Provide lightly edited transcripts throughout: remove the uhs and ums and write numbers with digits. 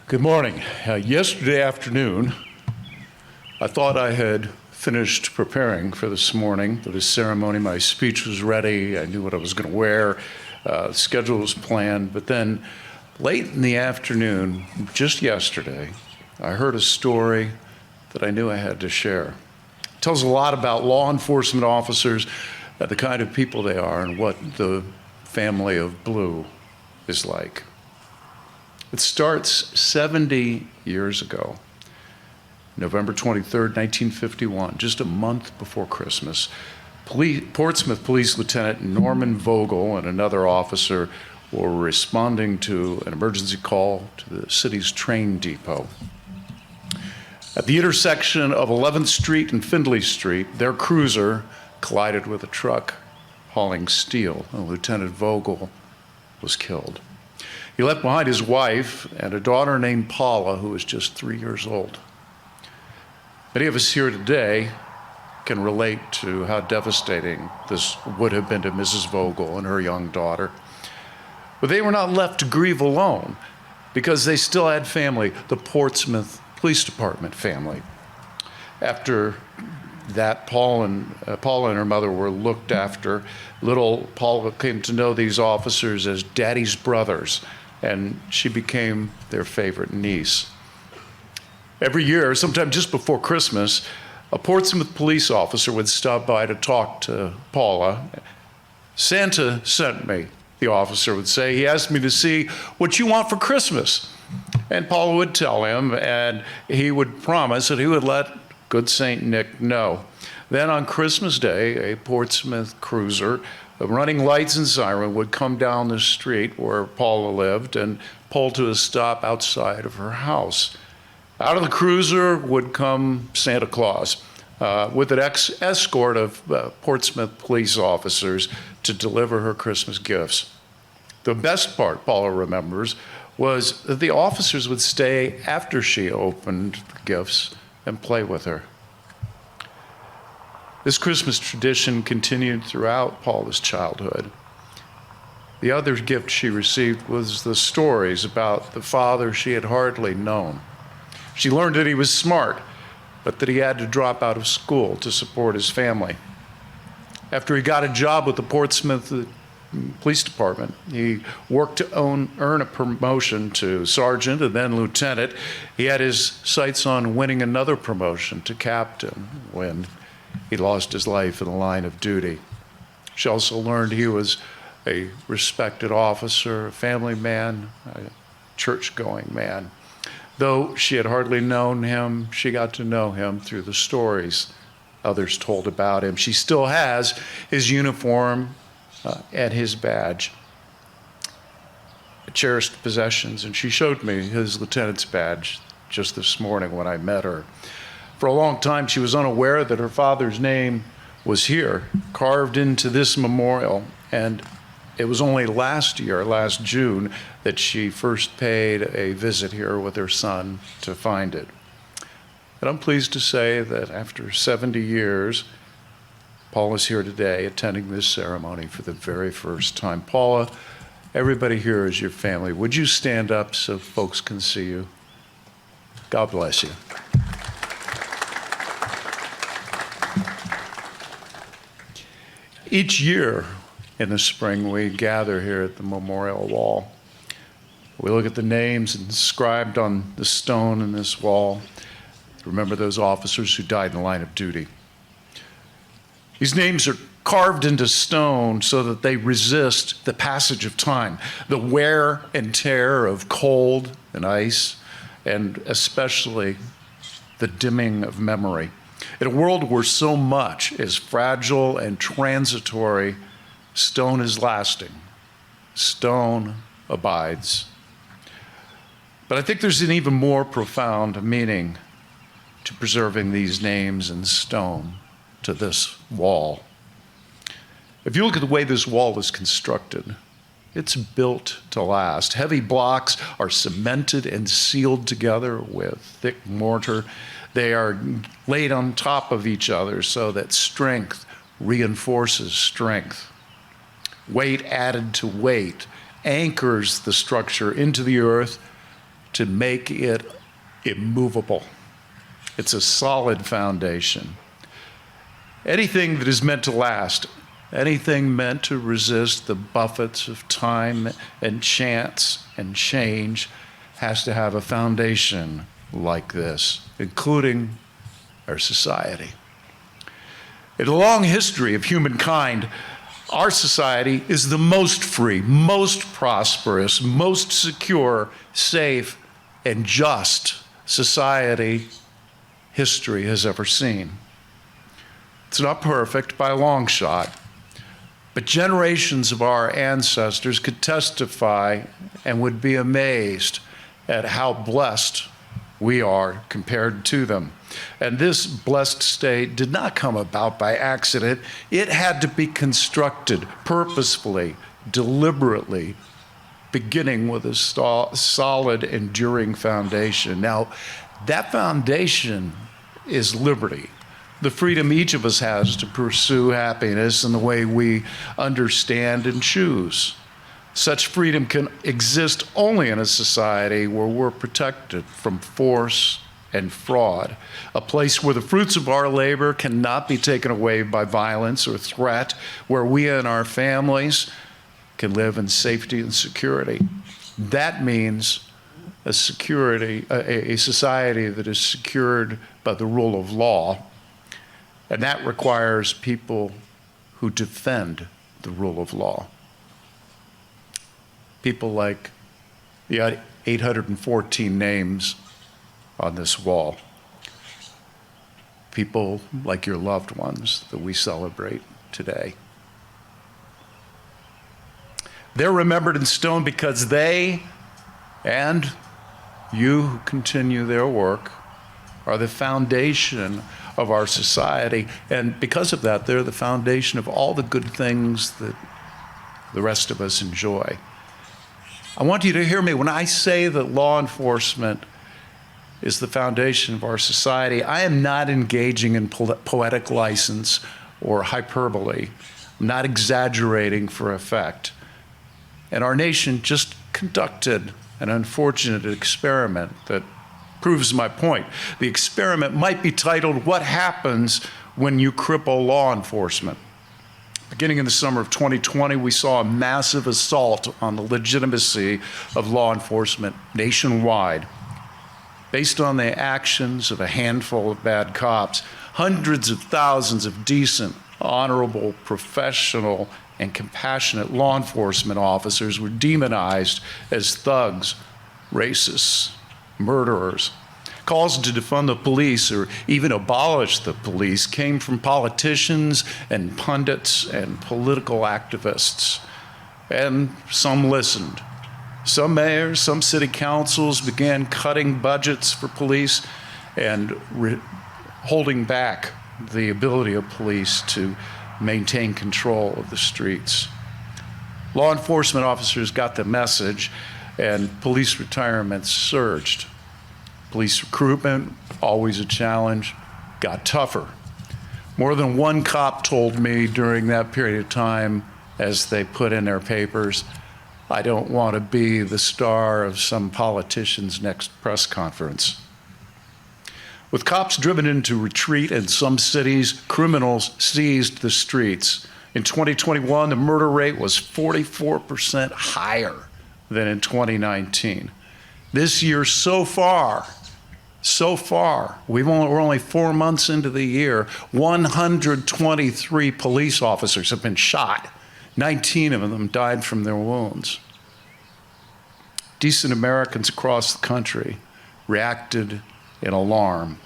Good morning. Yesterday afternoon, I thought I had finished preparing for this morning, for this ceremony. My speech was ready. I knew what I was going to wear. The schedule was planned. But then late in the afternoon, just yesterday, I heard a story that I knew I had to share. It tells a lot about law enforcement officers, the kind of people they are, and what the family of Blue is like. It starts 70 years ago, November 23rd, 1951, just a month before Christmas. Portsmouth Police Lieutenant Norman Vogel and another officer were responding to an emergency call to the city's train depot. At the intersection of 11th Street and Findlay Street, their cruiser collided with a truck hauling steel, and Lieutenant Vogel was killed. He left behind his wife and a daughter named Paula, who was just 3 years old. Many of us here today can relate to how devastating this would have been to Mrs. Vogel and her young daughter. But they were not left to grieve alone, because they still had family, the Portsmouth Police Department family. After that, Paula and her mother were looked after. Little Paula came to know these officers as Daddy's brothers, and she became their favorite niece. Every year, sometime just before Christmas, a Portsmouth police officer would stop by to talk to Paula. "Santa sent me," the officer would say. "He asked me to see what you want for Christmas." And Paula would tell him, and he would promise that he would let good Saint Nick know. Then on Christmas Day, a Portsmouth cruiser, running lights and siren, would come down the street where Paula lived and pull to a stop outside of her house. Out of the cruiser would come Santa Claus with an escort of Portsmouth police officers to deliver her Christmas gifts. The best part, Paula remembers, was that the officers would stay after she opened the gifts and play with her. This Christmas tradition continued throughout Paula's childhood. The other gift she received was the stories about the father she had hardly known. She learned that he was smart, but that he had to drop out of school to support his family. After he got a job with the Portsmouth Police Department, he worked to earn a promotion to sergeant and then lieutenant. He had his sights on winning another promotion to captain when he lost his life in the line of duty. She also learned he was a respected officer, a family man, a church-going man. Though she had hardly known him, she got to know him through the stories others told about him. She still has his uniform and his badge, cherished possessions, and she showed me his lieutenant's badge just this morning when I met her. For a long time, she was unaware that her father's name was here, carved into this memorial, and it was only last June, that she first paid a visit here with her son to find it. And I'm pleased to say that after 70 years, Paula is here today attending this ceremony for the very first time. Paula, everybody here is your family. Would you stand up so folks can see you? God bless you. Each year in the spring, we gather here at the memorial wall. We look at the names inscribed on the stone in this wall. Remember those officers who died in the line of duty. These names are carved into stone so that they resist the passage of time, the wear and tear of cold and ice, and especially the dimming of memory. In a world where so much is fragile and transitory, stone is lasting. Stone abides. But I think there's an even more profound meaning to preserving these names in stone to this wall. If you look at the way this wall is constructed, it's built to last. Heavy blocks are cemented and sealed together with thick mortar. They are laid on top of each other so that strength reinforces strength. Weight added to weight anchors the structure into the earth to make it immovable. It's a solid foundation. Anything that is meant to last, anything meant to resist the buffets of time and chance and change has to have a foundation like this, including our society. In a long history of humankind, our society is the most free, most prosperous, most secure, safe, and just society history has ever seen. It's not perfect by a long shot, but generations of our ancestors could testify and would be amazed at how blessed we are compared to them. And this blessed state did not come about by accident. It had to be constructed purposefully, deliberately, beginning with a solid, enduring foundation. Now, that foundation is liberty, the freedom each of us has to pursue happiness in the way we understand and choose. Such freedom can exist only in a society where we're protected from force and fraud, a place where the fruits of our labor cannot be taken away by violence or threat, where we and our families can live in safety and security. That means a society that is secured by the rule of law, and that requires people who defend the rule of law. People like the 814 names on this wall. People like your loved ones that we celebrate today. They're remembered in stone because they and you who continue their work are the foundation of our society. And because of that, they're the foundation of all the good things that the rest of us enjoy. I want you to hear me when I say that law enforcement is the foundation of our society. I am not engaging in poetic license or hyperbole. I'm not exaggerating for effect. And our nation just conducted an unfortunate experiment that proves my point. The experiment might be titled, "What Happens When You Cripple Law Enforcement?" Beginning in the summer of 2020, we saw a massive assault on the legitimacy of law enforcement nationwide. Based on the actions of a handful of bad cops, hundreds of thousands of decent, honorable, professional, and compassionate law enforcement officers were demonized as thugs, racists, murderers. Calls to defund the police or even abolish the police came from politicians and pundits and political activists. And some listened. Some mayors, some city councils began cutting budgets for police and holding back the ability of police to maintain control of the streets. Law enforcement officers got the message, and police retirements surged. Police recruitment, always a challenge, got tougher. More than one cop told me during that period of time, as they put in their papers, "I don't want to be the star of some politician's next press conference." With cops driven into retreat in some cities, criminals seized the streets. In 2021, the murder rate was 44% higher than in 2019. This year, so far, we're only 4 months into the year, 123 police officers have been shot. 19 of them died from their wounds. Decent Americans across the country reacted in alarm.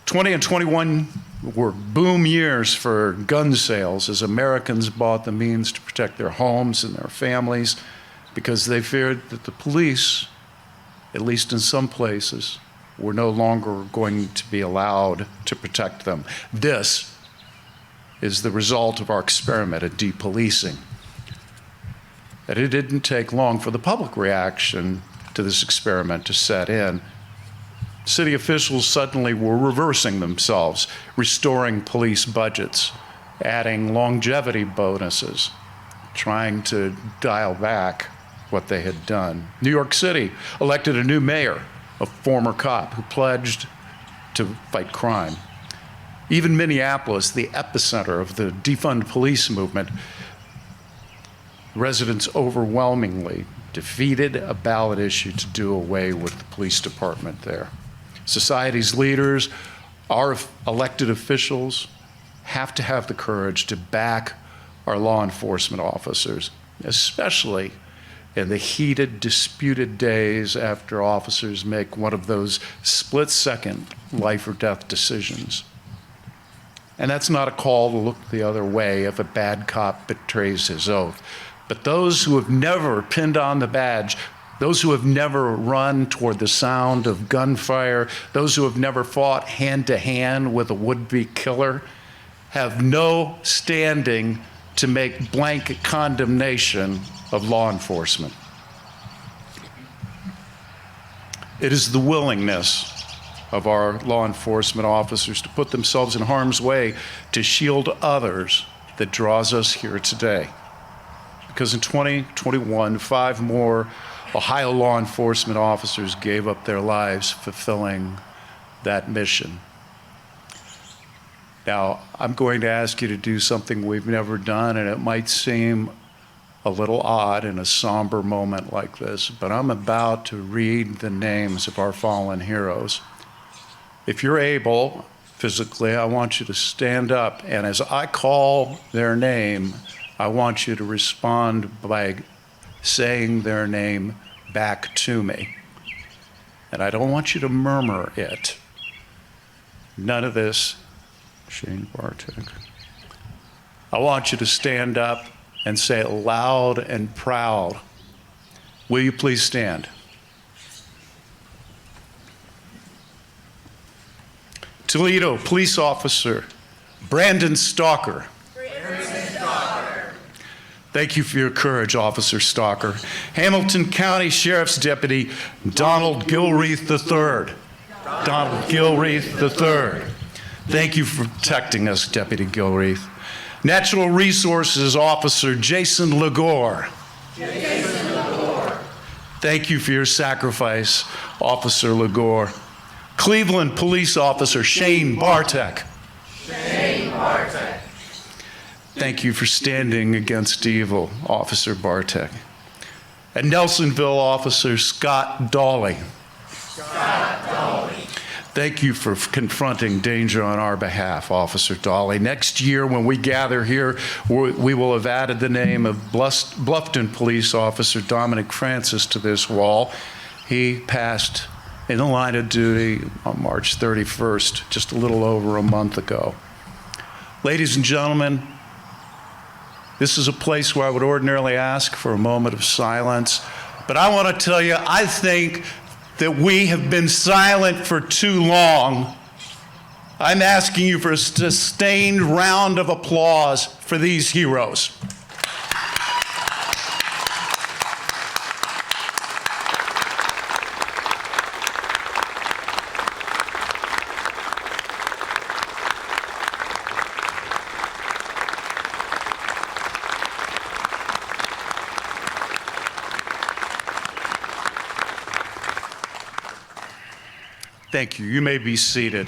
20 and 21 were boom years for gun sales as Americans bought the means to protect their homes and their families because they feared that the police, at least in some places, were no longer going to be allowed to protect them. This is the result of our experiment at depolicing. And it didn't take long for the public reaction to this experiment to set in. City officials suddenly were reversing themselves, restoring police budgets, adding longevity bonuses, trying to dial back what they had done. New York City elected a new mayor, a former cop who pledged to fight crime. Even Minneapolis, the epicenter of the defund police movement, residents overwhelmingly defeated a ballot issue to do away with the police department there. Society's leaders, our elected officials, have to have the courage to back our law enforcement officers, especially in the heated, disputed days after officers make one of those split-second life or death decisions. And that's not a call to look the other way if a bad cop betrays his oath. But those who have never pinned on the badge, those who have never run toward the sound of gunfire, those who have never fought hand-to-hand with a would-be killer, have no standing to make blanket condemnation of law enforcement. It is the willingness of our law enforcement officers to put themselves in harm's way to shield others that draws us here today. Because in 2021, 5 more Ohio law enforcement officers gave up their lives fulfilling that mission. Now, I'm going to ask you to do something we've never done, and it might seem a little odd in a somber moment like this, but I'm about to read the names of our fallen heroes. If you're able, physically, I want you to stand up, and as I call their name, I want you to respond by saying their name back to me. And I don't want you to murmur it. None of this. Shane Bartek. I want you to stand up and say it loud and proud. Will you please stand? Toledo police officer Brandon Stalker. Thank you for your courage, Officer Stalker. Hamilton County Sheriff's Deputy Donald Gilreath III. Donald Gilreath III. Thank you for protecting us, Deputy Gilreath. Natural Resources Officer Jason Legore. Jason Legore. Thank you for your sacrifice, Officer Legore. Cleveland Police Officer Shane Bartek. Shane Bartek. Thank you for standing against evil, Officer Bartek. And Nelsonville Officer Scott Dawley. Scott Dawley. Thank you for confronting danger on our behalf, Officer Dawley. Next year, when we gather here, we will have added the name of Bluffton Police Officer Dominic Francis to this wall. He passed in the line of duty on March 31st, just a little over a month ago. Ladies and gentlemen, this is a place where I would ordinarily ask for a moment of silence, but I want to tell you, I think that we have been silent for too long. I'm asking you for a sustained round of applause for these heroes. Thank you. You may be seated.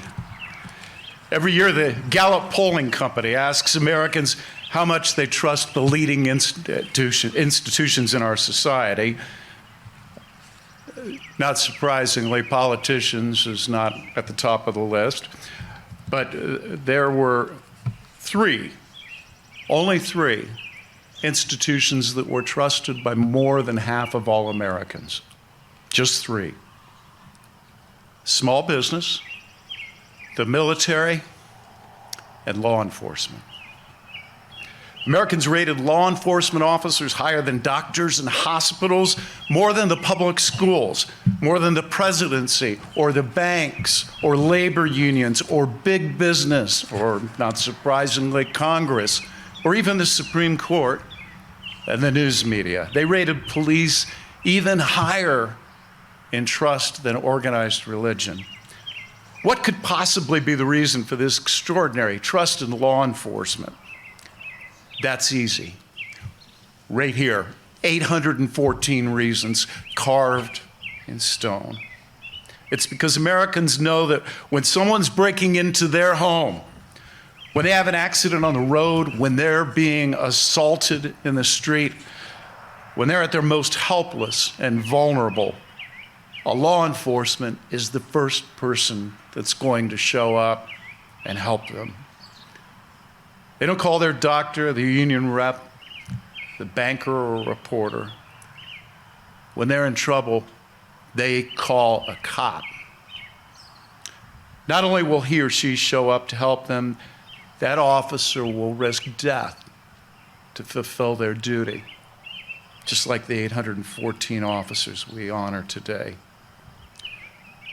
Every year, the Gallup Polling Company asks Americans how much they trust the leading institutions in our society. Not surprisingly, politicians is not at the top of the list, but there were only three institutions that were trusted by more than half of all Americans. Just 3. Small business, the military, and law enforcement. Americans rated law enforcement officers higher than doctors and hospitals, more than the public schools, more than the presidency, or the banks, or labor unions, or big business, or not surprisingly, Congress, or even the Supreme Court and the news media. They rated police even higher in trust than organized religion. What could possibly be the reason for this extraordinary trust in law enforcement? That's easy. Right here 814 reasons carved in stone. It's because Americans know that when someone's breaking into their home, when they have an accident on the road, when they're being assaulted in the street, when they're at their most helpless and vulnerable, a law enforcement is the first person that's going to show up and help them. They don't call their doctor, the union rep, the banker, or reporter. When they're in trouble, they call a cop. Not only will he or she show up to help them, that officer will risk death to fulfill their duty, just like the 814 officers we honor today.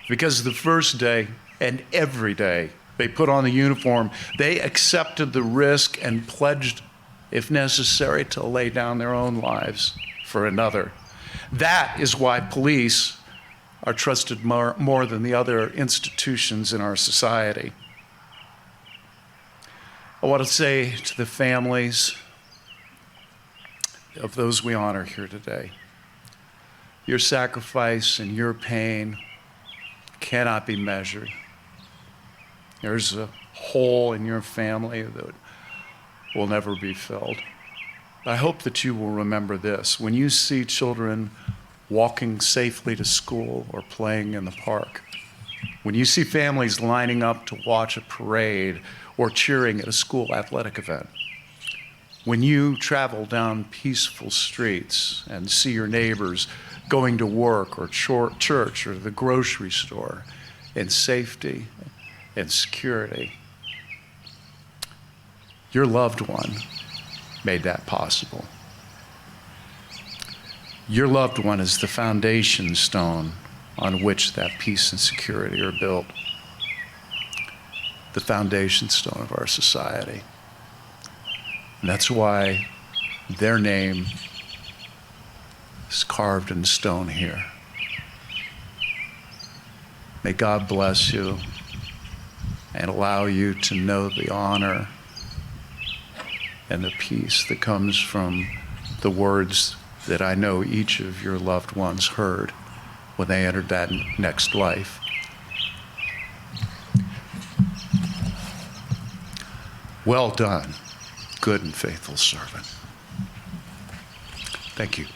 Because the first day and every day they put on the uniform, they accepted the risk and pledged, if necessary, to lay down their own lives for another. That is why police are trusted more than the other institutions in our society. I want to say to the families of those we honor here today, your sacrifice and your pain cannot be measured. There's a hole in your family that will never be filled. I hope that you will remember this. When you see children walking safely to school or playing in the park, when you see families lining up to watch a parade or cheering at a school athletic event, when you travel down peaceful streets and see your neighbors going to work or church or the grocery store in safety and security, your loved one made that possible. Your loved one is the foundation stone on which that peace and security are built, the foundation stone of our society. And that's why their name is carved in stone here. May God bless you and allow you to know the honor and the peace that comes from the words that I know each of your loved ones heard when they entered that next life. Well done, good and faithful servant. Thank you.